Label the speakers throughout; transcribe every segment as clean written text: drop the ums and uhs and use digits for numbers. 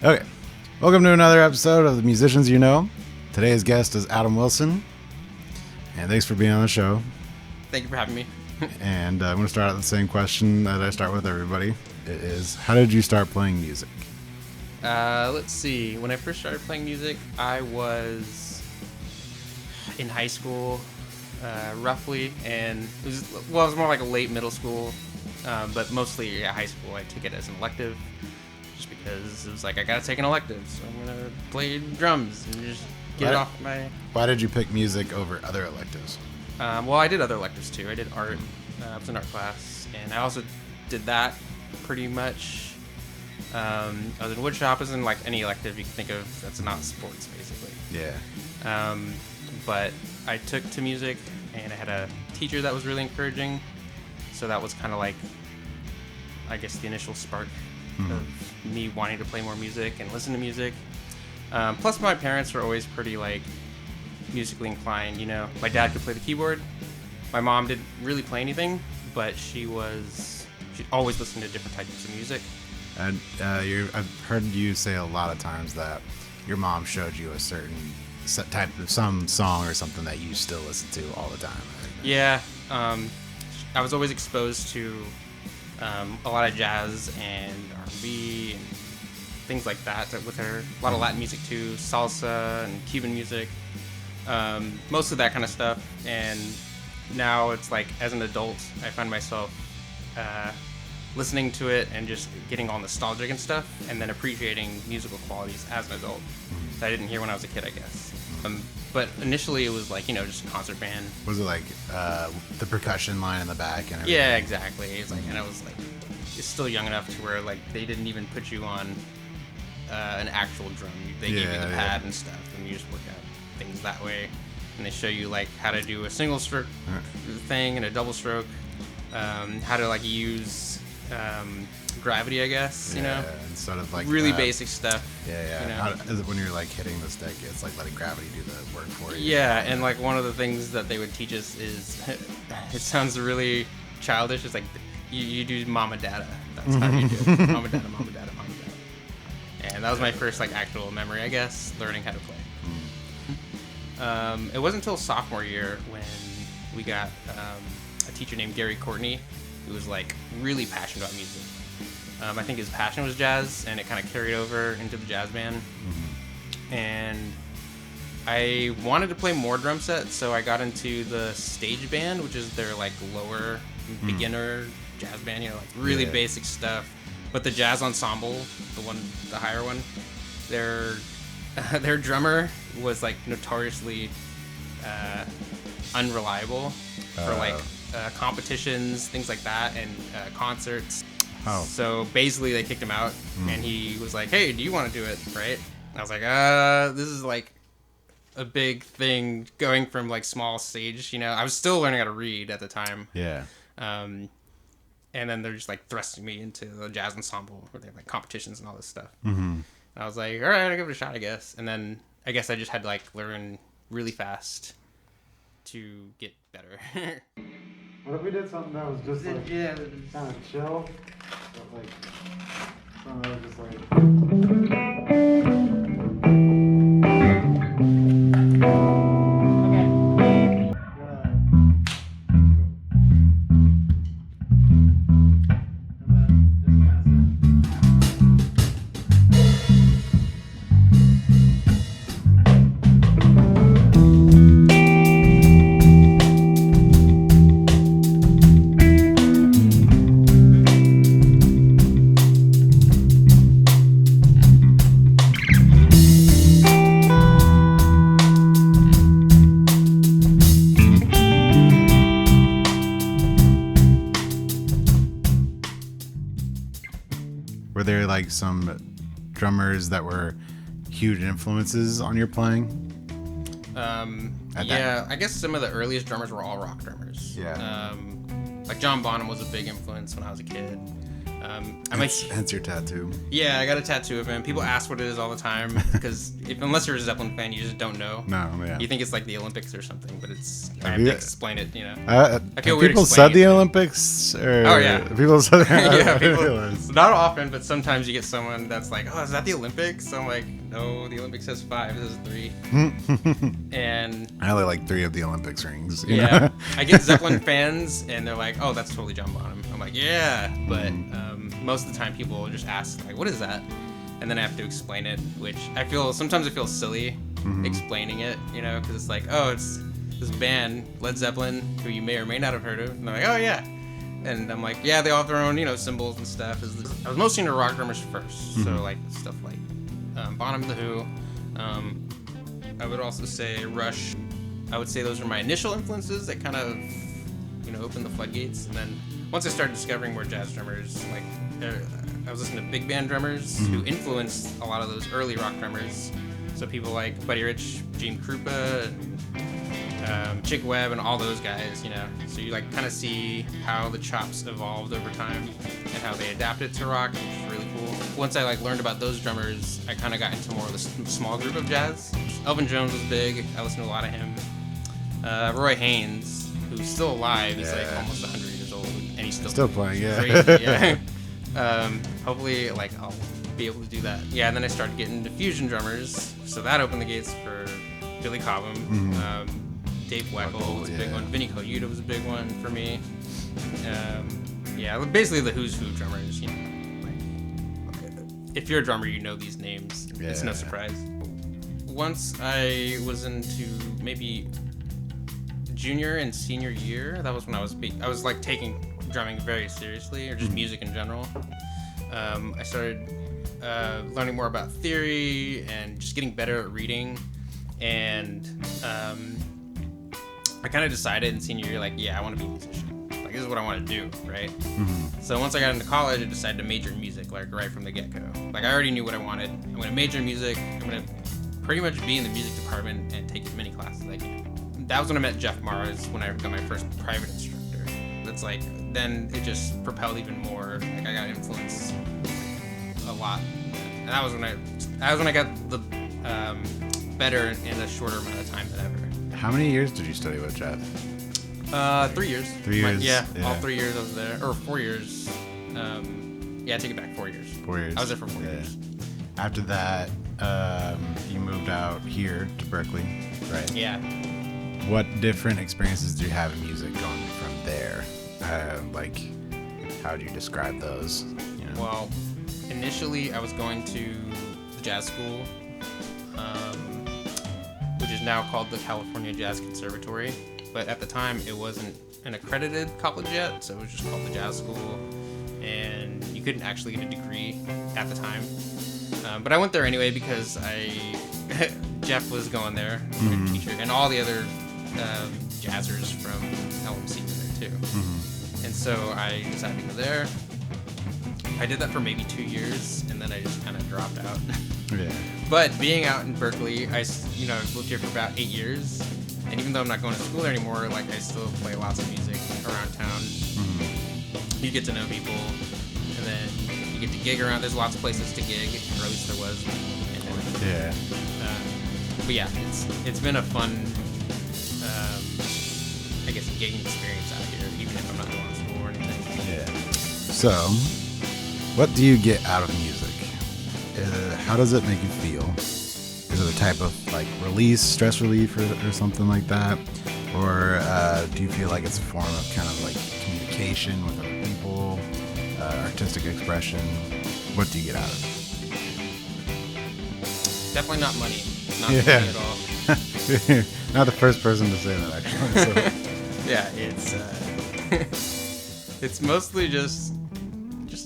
Speaker 1: Okay, welcome to another episode of The Musicians You Know. Today's guest is Adam Wilson, and thanks for being on the show.
Speaker 2: Thank you for having me.
Speaker 1: And I'm going to start out with the same question that I start with everybody. It is, how did you start playing music?
Speaker 2: Let's see. When I first started playing music, I was in high school, roughly, and it was more like a late middle school, but mostly high school. I took it as an elective, just because it was like, I gotta take an elective, so I'm gonna play drums and just get it off my...
Speaker 1: Why did you pick music over other electives?
Speaker 2: Well, I did other electives too. I did art. I was in art class, and I also did that pretty much. I was in woodshop. As in like any elective you can think of that's not sports, basically.
Speaker 1: Yeah.
Speaker 2: But I took to music, and I had a teacher that was really encouraging. So that was kind of like, I guess, the initial spark of me wanting to play more music and listen to music. Plus, my parents were always pretty like musically inclined. You know, my dad could play the keyboard. My mom didn't really play anything, but she always listened to different types of music.
Speaker 1: And I've heard you say a lot of times that your mom showed you a certain type of some song or something that you still listen to all the time.
Speaker 2: Yeah, I was always exposed to a lot of jazz and R&B and things like that with her. A lot of Latin music too, salsa and Cuban music, most of that kind of stuff. And now it's like, as an adult, I find myself listening to it and just getting all nostalgic and stuff, and then appreciating musical qualities as an adult that I didn't hear when I was a kid, I guess. But initially it was like, just a concert band.
Speaker 1: Was it like the percussion line in the back and everything?
Speaker 2: Yeah, exactly. It's like, and I was like, it's still young enough to where like they didn't even put you on an actual drum. They gave you the pad and stuff, and you just work out things that way. And they show you like how to do a single stroke thing and a double stroke, how to like use gravity, I guess,
Speaker 1: and sort of like
Speaker 2: really basic stuff.
Speaker 1: Is it when you're like hitting the stick, it's like letting gravity do the work for you?
Speaker 2: Yeah, and like one of the things that they would teach us is, it sounds really childish, it's like you do mama dada. That's how you do it. Mama dada, mama dada, mama dada. And that was my first like actual memory, I guess, learning how to play. It wasn't until sophomore year when we got a teacher named Gary Courtney, who was like really passionate about music. I think his passion was jazz, and it kind of carried over into the jazz band. And I wanted to play more drum sets, so I got into the stage band, which is their like lower beginner jazz band, like really basic stuff. But the jazz ensemble, the higher one, their drummer was like notoriously unreliable for like competitions, things like that, and concerts. So basically they kicked him out, and he was like, hey, do you want to do it, right? And I was like, this is like a big thing, going from like small stage, I was still learning how to read at the time. And then they're just like thrusting me into the jazz ensemble where they have like competitions and all this stuff. And I was like, all right, I'll give it a shot, I guess. And then I guess I just had to like learn really fast to get better.
Speaker 1: What if we did something that was just like kind of chill, but like something that was just like... Were there like some drummers that were huge influences on your playing?
Speaker 2: I guess some of the earliest drummers were all rock drummers. Like John Bonham was a big influence when I was a kid.
Speaker 1: Hence your tattoo.
Speaker 2: Yeah, I got a tattoo of him. People ask what it is all the time because unless you're a Zeppelin fan, you just don't know.
Speaker 1: No, yeah.
Speaker 2: You think it's like the Olympics or something, but it's. I
Speaker 1: Have
Speaker 2: have to
Speaker 1: you-
Speaker 2: explain it. You know.
Speaker 1: I
Speaker 2: feel weird
Speaker 1: people said
Speaker 2: explaining
Speaker 1: the
Speaker 2: it.
Speaker 1: Olympics? Or
Speaker 2: Oh, yeah.
Speaker 1: People said
Speaker 2: Yeah, people,
Speaker 1: realize.
Speaker 2: not often, but sometimes you get someone that's like, "Oh, is that the Olympics?" So I'm like, "No, the Olympics has 5. This is 3." And
Speaker 1: I only like 3 of the Olympics rings. You
Speaker 2: yeah,
Speaker 1: know?
Speaker 2: I get Zeppelin fans, and they're like, "Oh, that's totally John Bonham." I'm like, "Yeah," but most of the time people will just ask like, "What is that?" And then I have to explain it, which sometimes I feel silly explaining it, you know, because it's like, "Oh, it's this band Led Zeppelin who you may or may not have heard of," and they're like, "Oh yeah," and I'm like, "Yeah, they all have their own, you know, symbols and stuff." I was mostly into rock drummers first, so like stuff like Bonham, The Who. I would also say Rush. I would say those are my initial influences that kind of, you know, opened the floodgates. And then once I started discovering more jazz drummers, like I was listening to big band drummers who influenced a lot of those early rock drummers. So people like Buddy Rich, Gene Krupa, and Chick Webb, and all those guys, you know. So you like kind of see how the chops evolved over time and how they adapted to rock, which is really cool. Once I like learned about those drummers, I kind of got into more of the small group of jazz. Elvin Jones was big. I listened to a lot of him. Roy Haynes, who's still alive, he's like almost 100 years old, and he's still
Speaker 1: playing, yeah.
Speaker 2: crazy, yeah. Hopefully, like, I'll be able to do that. Yeah, and then I started getting into fusion drummers, so that opened the gates for Billy Cobham. Dave Weckl was a big one. Vinny Colaiuta was a big one for me. Yeah, basically the who's who drummers, you know. Like, if you're a drummer, you know these names. Yeah. It's no surprise. Once I was into maybe junior and senior year, that was when I was like taking drumming very seriously, or just music in general. I started learning more about theory and just getting better at reading, and I kind of decided in senior year, like, yeah, I want to be a musician. Like, this is what I want to do, right? So once I got into college, I decided to major in music, like, right from the get-go. Like, I already knew what I wanted. I'm going to major in music. I'm going to pretty much be in the music department and take as many classes as I can. That was when I met Jeff Mars, when I got my first private instructor. That's like, then it just propelled even more. Like, I got influenced a lot. And that was when I got the better in a shorter amount of time than ever.
Speaker 1: How many years did you study with Jeff?
Speaker 2: 3 years.
Speaker 1: 3 years?
Speaker 2: Yeah, all 3 years I was there. Or 4 years. Yeah, I take it back, 4 years.
Speaker 1: 4 years.
Speaker 2: I was there for 4 years.
Speaker 1: After that, you moved out here to Berkeley, right?
Speaker 2: Yeah.
Speaker 1: What different experiences do you have in music going from there? Like, how would you describe those? You know?
Speaker 2: Well, initially I was going to the jazz school, which is now called the California Jazz Conservatory. But at the time, it wasn't an accredited college yet, so it was just called the jazz school. And you couldn't actually get a degree at the time. But I went there anyway because Jeff was going there, good teacher, and all the other jazzers from LMC were there too. And so I decided to go there. I did that for maybe 2 years, and then I just kind of dropped out.
Speaker 1: Yeah.
Speaker 2: But being out in Berkeley, I lived here for about 8 years, and even though I'm not going to school there anymore, like, I still play lots of music around town. You get to know people, and then you get to gig around. There's lots of places to gig, or at least there was.
Speaker 1: Yeah.
Speaker 2: But yeah, it's been a fun, I guess, gigging experience out here, even if I'm not going to school or anything.
Speaker 1: Yeah. So, what do you get out of music? How does it make you feel? Is it a type of like release, stress relief, or something like that? Or do you feel like it's a form of kind of like communication with other people, artistic expression? What do you get out of it?
Speaker 2: Definitely not money. Not money at all.
Speaker 1: Not the first person to say that, actually. So.
Speaker 2: Yeah, it's mostly just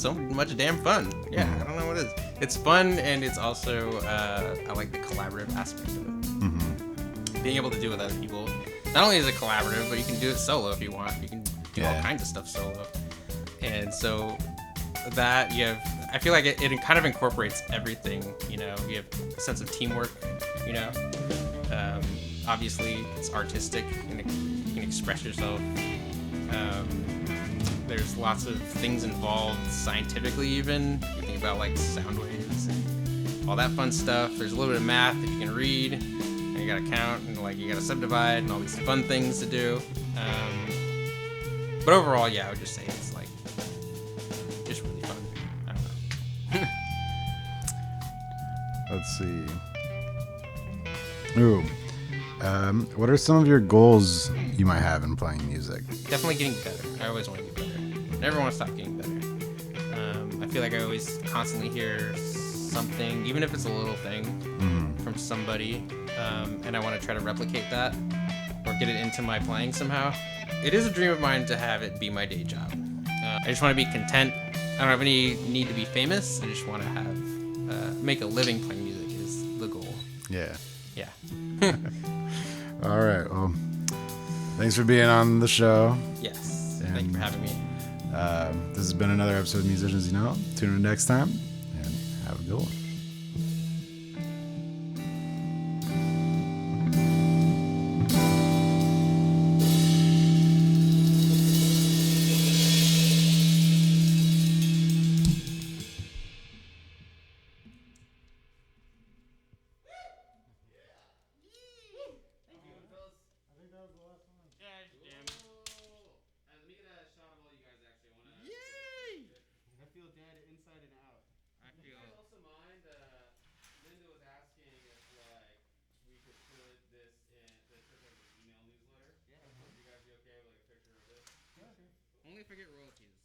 Speaker 2: so much damn fun. Yeah, I don't know what it is. It's fun, and it's also I like the collaborative aspect of it. Being able to do it with other people. Not only is it collaborative, but you can do it solo if you want. You can do all kinds of stuff solo. And so that I feel like it kind of incorporates everything. You know, you have a sense of teamwork. You know, obviously it's artistic and you can express yourself. there's lots of things involved scientifically, even. You think about like sound waves and all that fun stuff. There's a little bit of math if you can read, and you gotta count, and like you gotta subdivide, and all these fun things to do. But overall, yeah, I would just say it's like just really fun. I don't know.
Speaker 1: Let's see. Ooh. What are some of your goals you might have in playing music?
Speaker 2: Definitely getting better. I always want to get better. Never want to stop getting better. I feel like I always constantly hear something, even if it's a little thing, from somebody, and I want to try to replicate that or get it into my playing somehow. It is a dream of mine to have it be my day job. I just want to be content. I don't have any need to be famous. I just want to have make a living playing music is the goal.
Speaker 1: Yeah.
Speaker 2: Yeah.
Speaker 1: All right. Well, thanks for being on the show.
Speaker 2: Yes. Thank you for having me.
Speaker 1: This has been another episode of Musicians You Know. Tune in next time and have a good one.
Speaker 2: Only if I get royalties.